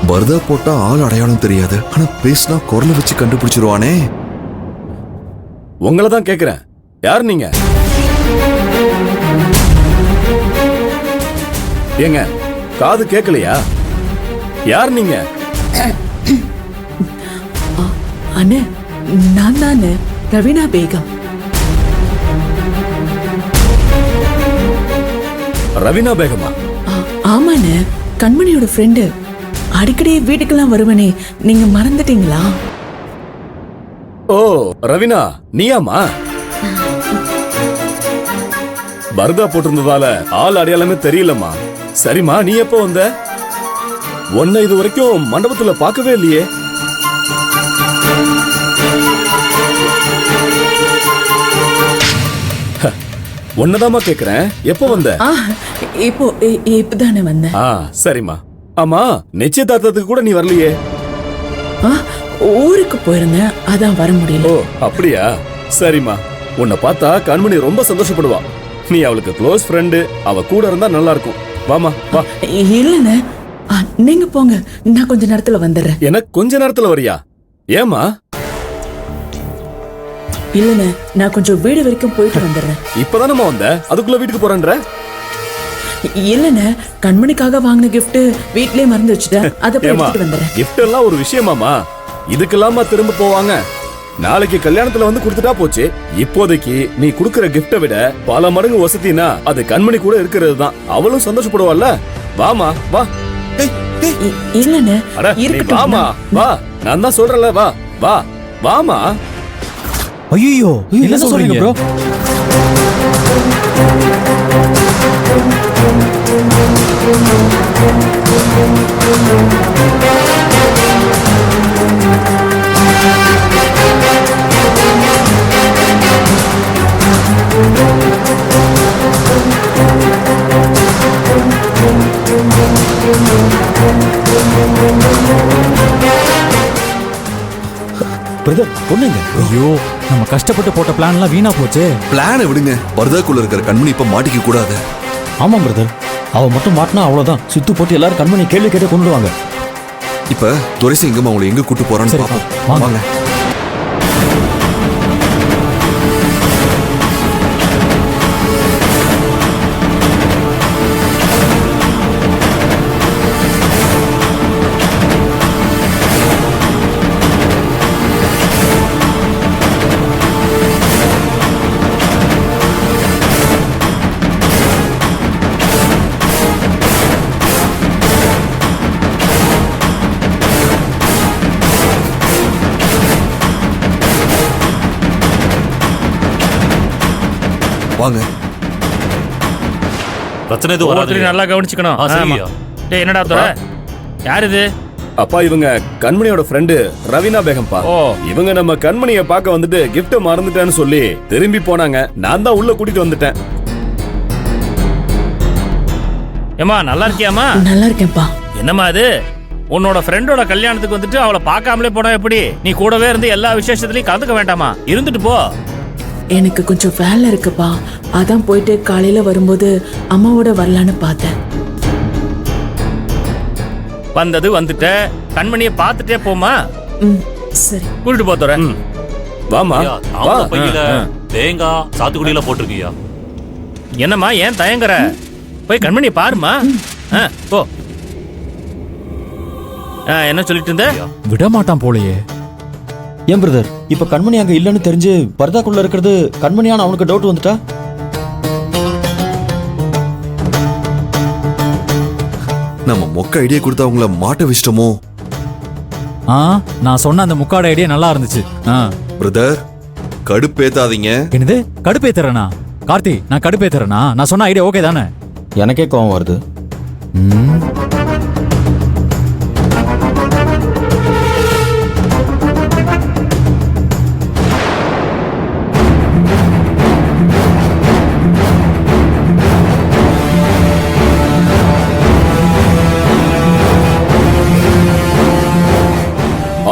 பர்தா போட்டா ஆள் அடையாளம் தெரியாது, ஆனா பேசினா குரலை வச்சு கண்டுபிடிச்சிருவானே. உங்களை தான் கேக்குறேன், யார் நீங்க? ஏங்க காது கேட்கலையா? யார் நீங்க? அண்ணே, நான் தானே ரவீனா பேகம். ரவீனா பேகமா? ஆமாண்ணே, கண்மணியோட ஃப்ரெண்டு. அடிக்கடி வீட்டுக்கெல்லாம் வருவனே, நீங்க மறந்துட்டீங்களா? ஓ ரவீனா, நீயாமா? பர்தா போட்டிருந்ததால ஆள் அடையாளமே தெரியலம்மா. சரிம்மா, நீ எப்போ வந்த? உன்னை இது வரைக்கும் மண்டபத்துல பார்க்கவே இல்லையே. ஒன்னதாமா கேக்குறேன், எப்போ வந்த? இப்பதானே வந்தேன். சரிம்மா. ஆமா, நிச்சயதார்த்தத்துக்கு கூட நீ வரலையே. ஊருக்கு போயிருந்தேன், அதான் வர முடியல. ஓ அப்படியா? சரிம்மா, உன்னை பார்த்தா கண்மணி ரொம்ப சந்தோஷப்படுவா. நீ அவளுக்கு க்ளோஸ் ஃப்ரெண்டு, அவ கூட இருந்தா நல்லா இருக்கும். வாமா வா. இல்லண்ணே, நீங்க போங்க, நான் கொஞ்ச நேரத்துல வந்துடுறேன். எனக்கு கொஞ்ச நேரத்துல வரியா? ஏமா? இல்லண்ணே, நான் கொஞ்சம் வீடு வரைக்கும் போயிட்டு வந்துடுறேன். இப்பதானமா வந்த, அதுக்குள்ள வீட்டுக்கு போறேன்ற? இல்லண்ணே, கண்மணிக்காக வாங்கின கிஃப்ட் வீட்லயே மறந்து வச்சுட்டேன், அதை போயிட்டு வந்துடுறேன். கிஃப்ட் எல்லாம் ஒரு விஷயமாமா? இதுக்கெல்லாமா திரும்ப போவாங்க? நாளைக்கு கல்யாணத்துல வந்து கொடுத்துட்டா போச்சு. இப்போதைக்கு நீ குடுக்கற கிஃப்ட விட பல மடங்கு வசதினா அது கண்மணி கூட இருக்கிறது தான். அவளும் சந்தோஷப்படுவாள்ல. வாமா வா. இல்லண்ணே, இருக்கட்டும். வாமா வா, நான் தான் சொல்றேன்ல, வா வா வாமா. ஐயோ, என்ன சொல்றீங்க ப்ரோ? பிரதர், பொண்ணுங்க. ஐயோ, நம்ம கஷ்டப்பட்டு போட்ட பிளான்லாம் வீணா போச்சு. பிளானை விடுங்க, பர்தாக்குள்ள இருக்கிற கண்மணி இப்ப மாட்டிக்க கூடாது. ஆமா பிரதர், அவ மட்டும் மாட்டினா அவ்வளவுதான். சுத்து போட்டு எல்லாரும் கண்மணி கேள்வி கேட்டு கொண்டுடுவாங்க. இப்ப துரைசிங்கம்மா அவங்களை எங்க கூட்டு போறான்னு பாப்போம். வாங்க. வாங்க. பிரச்சனை எதுவும் வராது. நல்லா கவனிச்சுக்கணும். டேய், என்னடா துரை, யார் இது? அப்பா, இவங்க கண்மணியோட ஃப்ரெண்டு ரவீனா பேகம்பா. இவங்க நம்ம கண்மணியை பார்க்க வந்துட்டு கிஃப்ட் மறந்துட்டேன்னு சொல்லி திரும்பி போனாங்க. நான் தான் உள்ள கூட்டிட்டு வந்துட்டேன். ஏமா, நல்லா இருக்கியாமா? நல்லா இருக்கேன்ப்பா. என்னம்மா இது, உன்னோட ஃப்ரெண்டோட கல்யாணத்துக்கு வந்துட்டு அவளை பார்க்காமலே போனா எப்படி? நீ கூடவே இருந்து எல்லா விசேஷத்துலயும் கலந்துக்க வேண்டாமா? இருந்துட்டு போ. எனக்கு கொஞ்சம் வேலை இருக்குப்பா, அதான் போயிட்டு காலையில வரும்போது அம்மாவோட வரலான்னு பார்த்தேன். வந்தது வந்துட்ட, கண்மணியை பார்த்துட்டே போமா. சரி, கூட்டிட்டு போத்துற. வாமா வா. பையில தேங்காய் சாத்துக்குடியில போட்டிருக்கியா? என்னம்மா, ஏன் தயங்குற? போய் கண்மணியை பாருமா. போ. என்ன சொல்லிட்டு இருந்த? விட மாட்டான் போலயே. ஏன் பிரதர், இப்ப கண்மணி அங்க இல்லன்னு தெரிஞ்சு பர்தாக்குள்ள இருக்கிறது கண்மணியான அவனுக்கு டவுட் வந்துட்டா? நம்ம மொக்க ஐடியா கொடுத்து அவங்கள மாட்ட வச்சிட்டோமோ? நான் சொன்ன அந்த முக்காட ஐடியா நல்லா இருந்துச்சு. பிரதர், கடுப்பேத்தாதீங்க. என்னது கடுப்பேத்துறனா? கார்த்தி, நான் கடுப்பேத்துறனா? நான் சொன்ன ஐடியா ஓகே தானே? எனக்கே கோவம் வருது.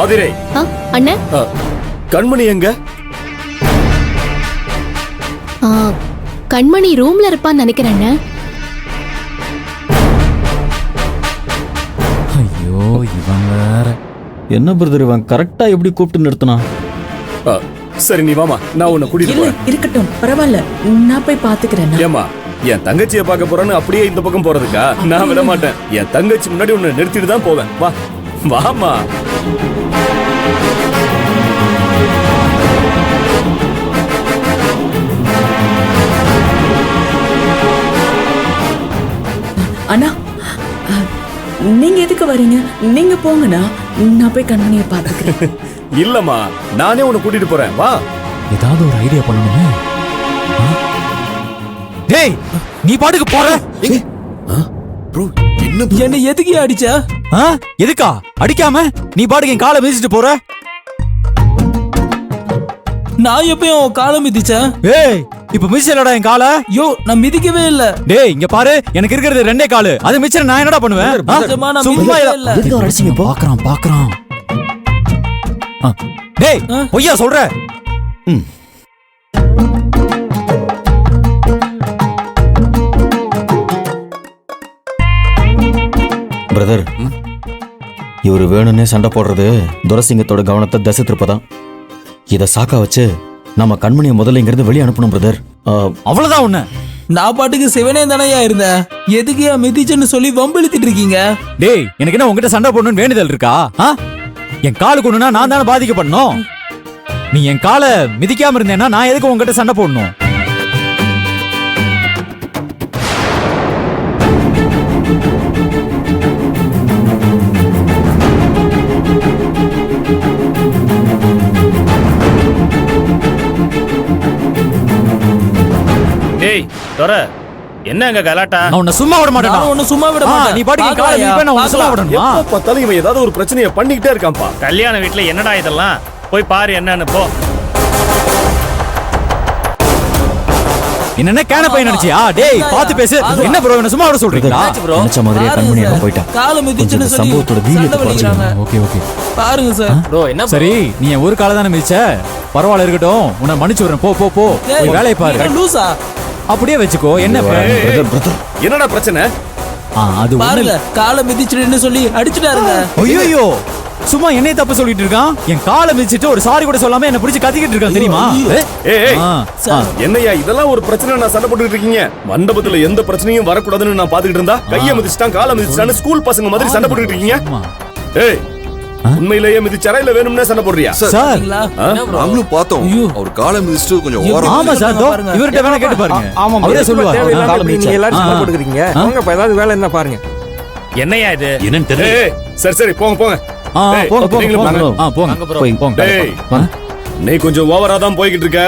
ஆதிரை, அண்ணே, கண்மணி எங்க? கண்மணி ரூம்ல இருப்பான்னு நினைக்கிறேன். ஐயோ, இவன் வேற என்ன பிரதர், இவன் கரெக்டா எப்படி கூப்பிட்டு நிறுத்தினான்? ஆ, சரி நீ வாமா, நான் உன்னை கூட்டிட்டு இல்ல போறேன். இருக்கட்டும், பரவாயில்ல, நான் போய் பாத்துக்கிறேன். ஏமா, என் தங்கச்சியை பார்க்க போறேன்னு அப்படியே இந்த பக்கம் போறதுக்கா? நான் விட மாட்டேன். என் தங்கச்சி முன்னாடி உன்னை நிறுத்திட்டு தான் போவேன். வா வாமா. அண்ணா, நீங்க எதுக்கு வரீங்க? நீங்க போங்கண்ணா, நான் போய் கண்மணியை பாத்துக்கிறேன். இல்லம்மா, நானே உன்னை கூட்டிட்டு போறேன். வா. ஏதாவது ஒரு ஐடியா பண்ணணுமே. டேய், நீ பாட்டுக்கு போற. ப்ரோ என்ன bro? என்ன எதுக்கு அடிச்ச? எதுக்கா அடிக்காம நீ பாட்டுக்கு என் காலை மிதிச்சிட்டு போற? நான் எப்பயும் காலை மிதிச்சேன்? ஏய், இப்ப மிதிச்சலடா என் காலை. யோ, நான் மிதிக்கவே இல்ல. டேய், இங்க பாரு, எனக்கு இருக்கிறது ரெண்டே காலு. அது மிச்சம் நான் என்னடா பண்ணுவேன்? நிஜமா நான் சும்மா மிதிக்கவே இல்ல. எதுக்கு ஒரு அடிச்சீங்க? பாக்குறான். டேய், பொய்யா சொல்ற? பிரதர், இவரு வேணும்னே சண்டை போடுறது துரசிங்கத்தோட கவனத்தை திசை திருப்பதான். இத சாக்கா வச்சு நம்ம கண்மணியை முதல்ல இங்கிருந்து வெளியே அனுப்பணும் பிரதர். அவ்வளவுதான் உன்ன. நான் பாட்டுக்கு சிவனே தானையா இருந்தேன். எதுக்கு ஏன் மிதிச்சுன்னு சொல்லி வம்பிழுத்திட்டு இருக்கீங்க? டேய், எனக்கு என்ன உங்ககிட்ட சண்டை போடணும்னு வேண்டுதல் இருக்கா? என் காலு கொண்டுனா நான் தானே பாதிக்கப்படணும். நீ என் காலை மிதிக்காம இருந்தேன்னா நான் எதுக்கு உங்ககிட்ட சண்டை போடணும்? டேய் தொர, என்ன அங்க கலாட்டா? நான் உன்னை சும்மா விட மாட்டேன். நான் உன்னை சும்மா விட மாட்டேன். நீ பாட்டுக்கு என் காலை மிதிப்ப, நான் உன்னை சும்மா விடணுமா? எப்ப பார்த்தாலும் இவன் ஏதாவது ஒரு பிரச்சனையை பண்ணிக்கிட்டே இருக்கான்ப்பா. கல்யாண வீட்டுல என்னடா இதெல்லாம்? போய் பாரு என்னன்னு போ. என்ன கேன பையன் நினைச்சியா? டேய், பாத்து பேசு. என்ன ப்ரோ, என்ன சும்மா விட சொல்றீங்களா? நினைச்ச மாதிரியே கண்மணி அங்க போய்ட்டா. காலை மிதிச்சுன்னு சொல்லி சம்பவத்தோட சண்டை வீரியத்தை வலிக்கிறாங்க. Okay okay. பாருங்க சார். ப்ரோ என்ன சரி, நீ என் ஒரு காலை தானே மிதிச்ச, பரவாயில்ல இருக்கட்டும். உன்னை மன்னிச்சு விடுறேன். போ போ போ, போய் வேலையை பாரு. நீங்க லூசா? அப்படியே வச்சுக்கோ. என்ன என்னடா பிரச்சனை? அது பாருங்க, காலை மிதிச்சுன்னு சொல்லி அடிச்சுட்டாருங்க. ஐயோ, சும்மா என்னைய தப்பு சொல்லிட்டு இருக்கான். என் காலை மிதிச்சிட்டு ஒரு சாரி கூட சொல்லாம என்ன பிடிச்சு கத்திக்கிட்டு இருக்கான் தெரியுமா? ஏய், என்னையா இதெல்லாம் ஒரு பிரச்சனை? நான் சண்டை போட்டுட்டு இருக்கீங்க. மண்டபத்துல எந்த பிரச்சனையும் வரக்கூடாதுன்னு நான் பாத்துக்கிட்டு இருந்தா கையை மிதிச்சிட்டான், காலை மிதிச்சிட்டான்னு ஸ்கூல் பசங்க மாதிரி சண்டை போட்டுட்டு இருக்கீங்க. ஏய், உண்மையிலேயே மிதிச்சாரா இல்ல வேணும்னே சண்டை போடுறியா? சார், நாங்களும் பார்த்தோம். அவர் காலை மிதிச்சிட்டு கொஞ்சம் ஓரம். ஆமா சார், இவர்கிட்ட வேணா கேட்டு பாருங்க. அவரே சொல்லுவாரு. நீங்க எல்லாரும் சண்டை போட்டுக்கிறீங்க. போங்க, இப்ப ஏதாவது வேலை என்ன பாருங்க. என்னையா இது? என்னன்னு தெரியல. ஏய், சரி சரி போங்க போங்க. போங்க போங்க நீங்களும் போங்க. போங்க போங்க. டேய், நீ கொஞ்சம் ஓவரா தான் போய்கிட்டு இருக்க.